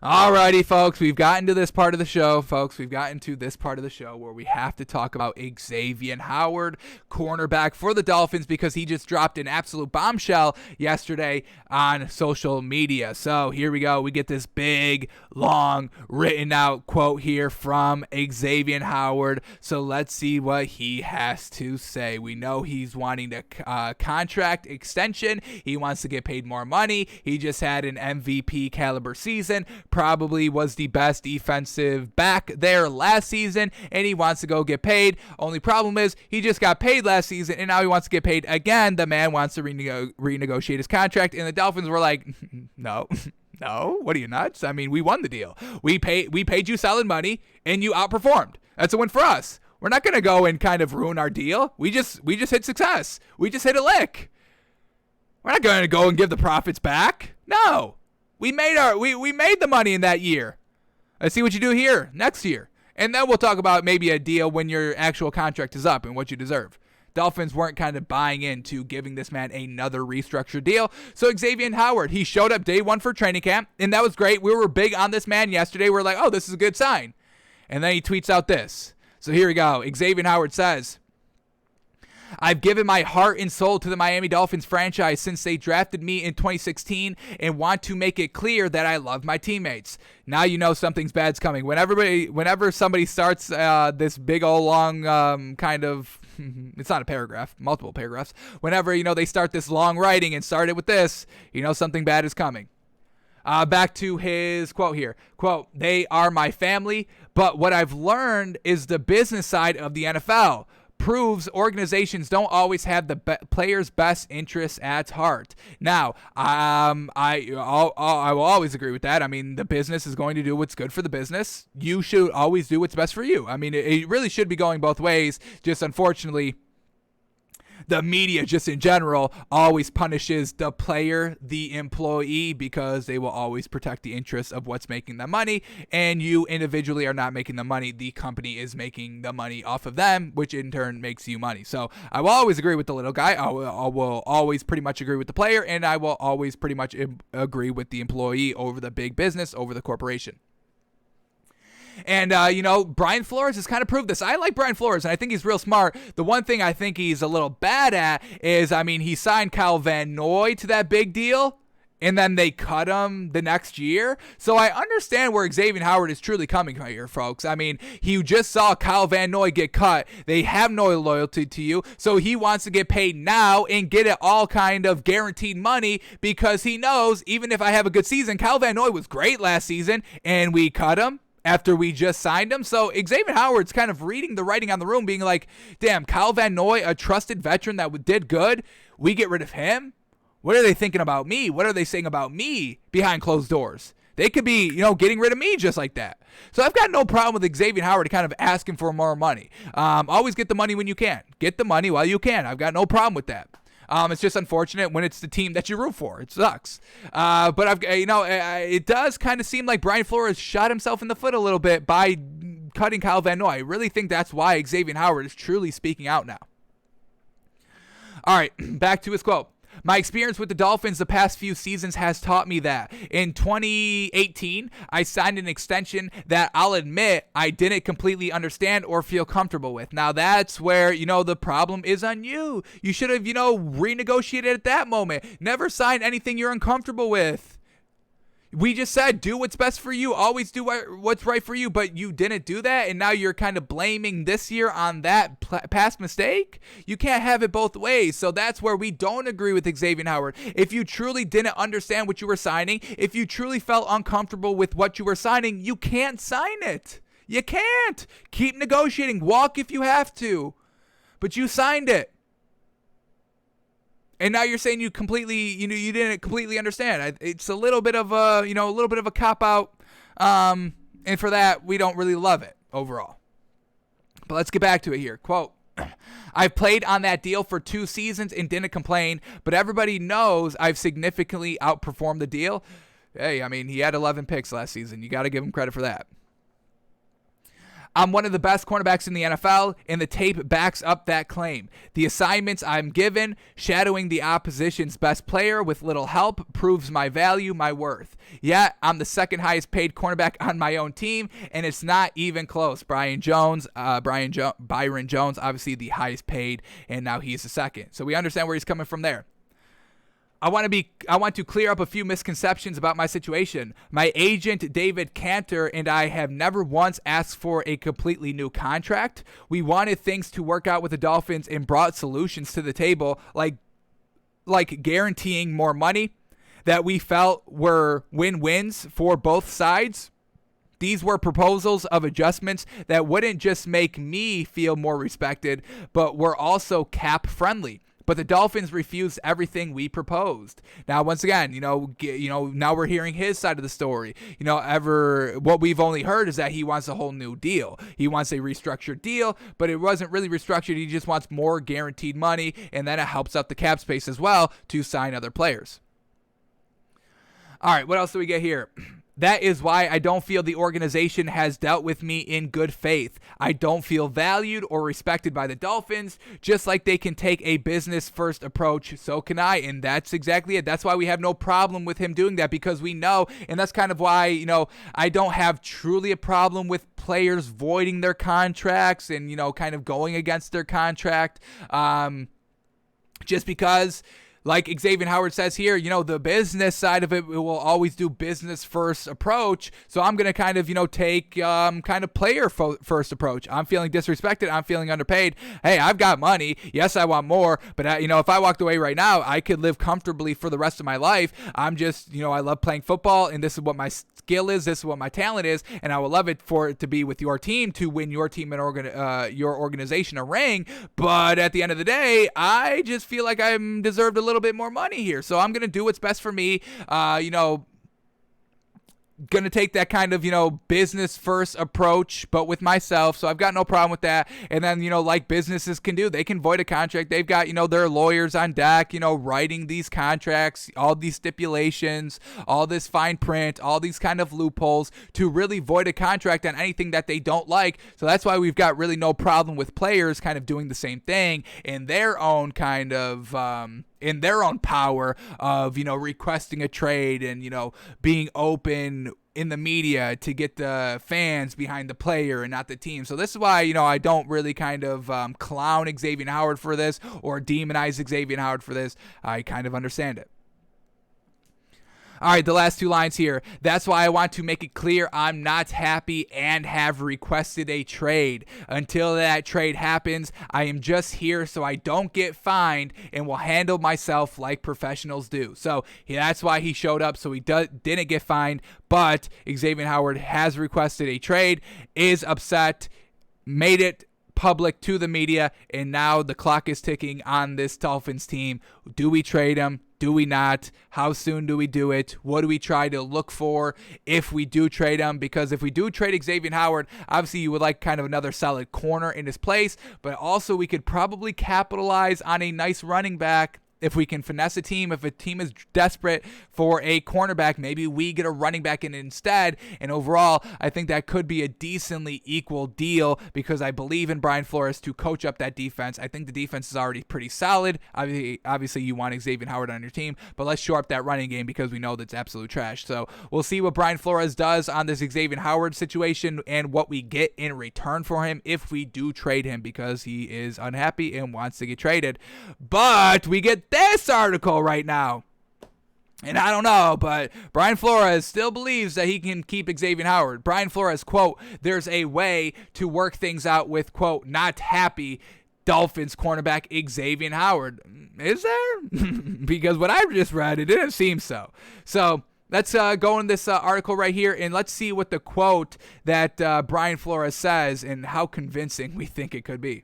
Alrighty, folks, we've gotten to this part of the show, where we have to talk about Xavian Howard, cornerback for the Dolphins, because he just dropped an absolute bombshell yesterday on social media. So here we go. We get this big, long, written out quote here from Xavian Howard. So let's see what he has to say. We know he's wanting a contract extension. He wants to get paid more money. He just had an MVP caliber season. Probably was the best defensive back there last season, and he wants to go get paid. Only problem is he just got paid last season, and now he wants to get paid again. The man wants to renegotiate his contract, and the Dolphins were like, no, what are you, nuts? I mean, we won the deal. We paid you solid money, and you outperformed. That's a win for us. We're not going to go and kind of ruin our deal. We just hit success. We just hit a lick. We're not going to go and give the profits back. No. We made the money in that year. Let's see what you do here next year. And then we'll talk about maybe a deal when your actual contract is up and what you deserve. Dolphins weren't kind of buying into giving this man another restructured deal. So Xavian Howard, he showed up day one for training camp, and that was great. We were big on this man yesterday. We were like, oh, this is a good sign. And then he tweets out this. So here we go. Xavian Howard says, I've given my heart and soul to the Miami Dolphins franchise since they drafted me in 2016 and want to make it clear that I love my teammates. Now you know something's bad's coming. Whenever somebody starts this big old long kind of, it's not a paragraph, multiple paragraphs. Whenever, they start this long writing and start it with this, something bad is coming. Back to his quote here. Quote, they are my family, but what I've learned is the business side of the NFL proves organizations don't always have the players' best interests at heart. Now, I will always agree with that. I mean, the business is going to do what's good for the business. You should always do what's best for you. I mean, it really should be going both ways. Just unfortunately, the media just in general always punishes the player, the employee, because they will always protect the interests of what's making them money, and you individually are not making the money. The company is making the money off of them, which in turn makes you money. So I will always agree with the little guy. I will always pretty much agree with the player, and I will always pretty much agree with the employee over the big business, over the corporation. And, Brian Flores has kind of proved this. I like Brian Flores, and I think he's real smart. The one thing I think he's a little bad at is, he signed Kyle Van Noy to that big deal, and then they cut him the next year. So I understand where Xavian Howard is truly coming from here, folks. I mean, he just saw Kyle Van Noy get cut. They have no loyalty to you, so he wants to get paid now and get it all kind of guaranteed money because he knows even if I have a good season, Kyle Van Noy was great last season, and we cut him after we just signed him. So Xavian Howard's kind of reading the writing on the room, being like, damn, Kyle Van Noy, a trusted veteran that did good, we get rid of him? What are they thinking about me? What are they saying about me behind closed doors? They could be, getting rid of me just like that. So I've got no problem with Xavian Howard kind of asking for more money. Always get the money when you can. Get the money while you can. I've got no problem with that. It's just unfortunate when it's the team that you root for. It sucks. But it does kind of seem like Brian Flores shot himself in the foot a little bit by cutting Kyle Van Noy. I really think that's why Xavian Howard is truly speaking out now. All right, back to his quote. My experience with the Dolphins the past few seasons has taught me that. In 2018, I signed an extension that I'll admit I didn't completely understand or feel comfortable with. Now, that's where, the problem is on you. You should have, renegotiated at that moment. Never sign anything you're uncomfortable with. We just said, do what's best for you. Always do what's right for you, but you didn't do that, and now you're kind of blaming this year on that past mistake? You can't have it both ways, so that's where we don't agree with Xavian Howard. If you truly didn't understand what you were signing, if you truly felt uncomfortable with what you were signing, you can't sign it. You can't. Keep negotiating. Walk if you have to, but you signed it. And now you're saying you didn't completely understand. It's a little bit of a cop out. And for that, we don't really love it overall. But let's get back to it here. Quote, I've played on that deal for 2 seasons and didn't complain, but everybody knows I've significantly outperformed the deal. Hey, he had 11 picks last season. You got to give him credit for that. I'm one of the best cornerbacks in the NFL, and the tape backs up that claim. The assignments I'm given, shadowing the opposition's best player with little help, proves my value, my worth. Yet, I'm the second highest paid cornerback on my own team, and it's not even close. Byron Jones, obviously the highest paid, and now he's the second. So we understand where he's coming from there. I want to clear up a few misconceptions about my situation. My agent, David Cantor, and I have never once asked for a completely new contract. We wanted things to work out with the Dolphins and brought solutions to the table, like guaranteeing more money that we felt were win-wins for both sides. These were proposals of adjustments that wouldn't just make me feel more respected, but were also cap-friendly. But the Dolphins refused everything we proposed. Now, once again, now we're hearing his side of the story. What we've only heard is that he wants a whole new deal. He wants a restructured deal, but it wasn't really restructured. He just wants more guaranteed money, and then it helps out the cap space as well to sign other players. All right, what else do we get here? That is why I don't feel the organization has dealt with me in good faith. I don't feel valued or respected by the Dolphins, just like they can take a business-first approach. So can I, and that's exactly it. That's why we have no problem with him doing that, because we know, and that's kind of why, I don't have truly a problem with players voiding their contracts and, kind of going against their contract, just because, like Xavian Howard says here, the business side of it will always do business first approach. So I'm going to kind of, take kind of player first approach. I'm feeling disrespected. I'm feeling underpaid. Hey, I've got money. Yes, I want more. But, if I walked away right now, I could live comfortably for the rest of my life. I'm just, I love playing football, and this is what my skill is. This is what my talent is. And I would love it for it to be with your team, to win your team and your organization a ring. But at the end of the day, I just feel like I'm deserved a little bit more money here. So I'm going to do what's best for me. Going to take that kind of, business first approach, but with myself. So I've got no problem with that. And then, like businesses can do, they can void a contract. They've got, their lawyers on deck, writing these contracts, all these stipulations, all this fine print, all these kind of loopholes to really void a contract on anything that they don't like. So that's why we've got really no problem with players kind of doing the same thing in their own kind of, in their own power of, requesting a trade and, being open in the media to get the fans behind the player and not the team. So this is why, I don't really kind of clown Xavian Howard for this or demonize Xavian Howard for this. I kind of understand it. All right, the last two lines here. That's why I want to make it clear I'm not happy and have requested a trade. Until that trade happens, I am just here so I don't get fined and will handle myself like professionals do. So that's why he showed up, so he didn't get fined. But Xavian Howard has requested a trade, is upset, made it public to the media, and now the clock is ticking on this Dolphins team. Do we trade him? Do we not? How soon do we do it? What do we try to look for if we do trade him? Because if we do trade Xavian Howard, obviously you would like kind of another solid corner in his place, but also we could probably capitalize on a nice running back. If we can finesse a team, if a team is desperate for a cornerback, maybe we get a running back in instead. And overall, I think that could be a decently equal deal because I believe in Brian Flores to coach up that defense. I think the defense is already pretty solid. Obviously, you want Xavian Howard on your team, but let's shore up that running game because we know that's absolute trash. So we'll see what Brian Flores does on this Xavian Howard situation and what we get in return for him if we do trade him because he is unhappy and wants to get traded. But we get this article right now. And I don't know, but Brian Flores still believes that he can keep Xavian Howard. Brian Flores, quote, there's a way to work things out with, quote, not happy Dolphins cornerback Xavian Howard. Is there? Because what I've just read, it didn't seem so. So let's go in this article right here, and let's see what the quote that Brian Flores says and how convincing we think it could be.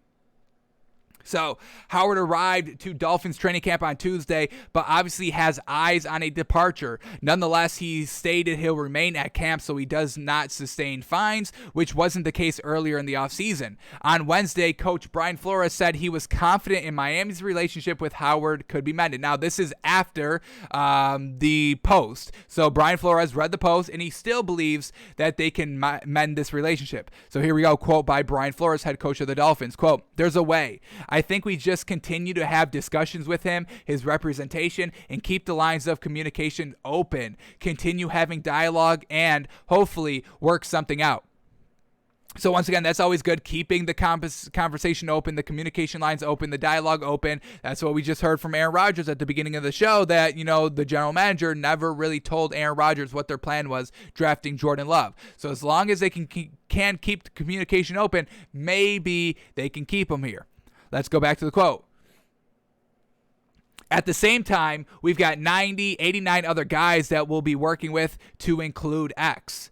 So Howard arrived to Dolphins training camp on Tuesday, but obviously has eyes on a departure. Nonetheless, he stated he'll remain at camp so he does not sustain fines, which wasn't the case earlier in the offseason. On Wednesday, Coach Brian Flores said he was confident in Miami's relationship with Howard could be mended. Now, this is after the post. So Brian Flores read the post, and he still believes that they can mend this relationship. So here we go, quote by Brian Flores, head coach of the Dolphins, quote, "There's a way. I think we just continue to have discussions with him, his representation, and keep the lines of communication open, continue having dialogue, and hopefully work something out." So once again, that's always good, keeping the conversation open, the communication lines open, the dialogue open. That's what we just heard from Aaron Rodgers at the beginning of the show, that, the general manager never really told Aaron Rodgers what their plan was drafting Jordan Love. So as long as they can keep the communication open, maybe they can keep him here. Let's go back to the quote. At the same time, we've got 89 other guys that we'll be working with, to include X.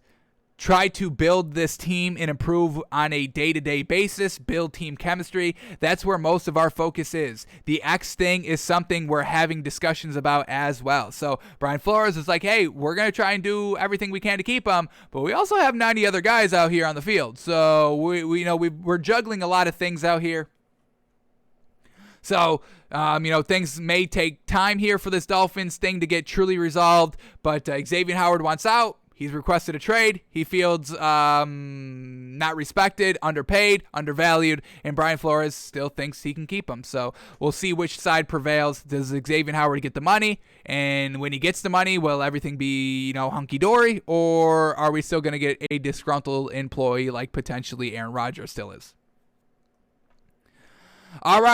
Try to build this team and improve on a day-to-day basis, build team chemistry. That's where most of our focus is. The X thing is something we're having discussions about as well. So Brian Flores is like, hey, we're going to try and do everything we can to keep him, but we also have 90 other guys out here on the field. So we're juggling a lot of things out here. So, things may take time here for this Dolphins thing to get truly resolved, but Xavian Howard wants out. He's requested a trade. He feels not respected, underpaid, undervalued, and Brian Flores still thinks he can keep him. So we'll see which side prevails. Does Xavian Howard get the money? And when he gets the money, will everything be, hunky-dory? Or are we still going to get a disgruntled employee like potentially Aaron Rodgers still is? All right.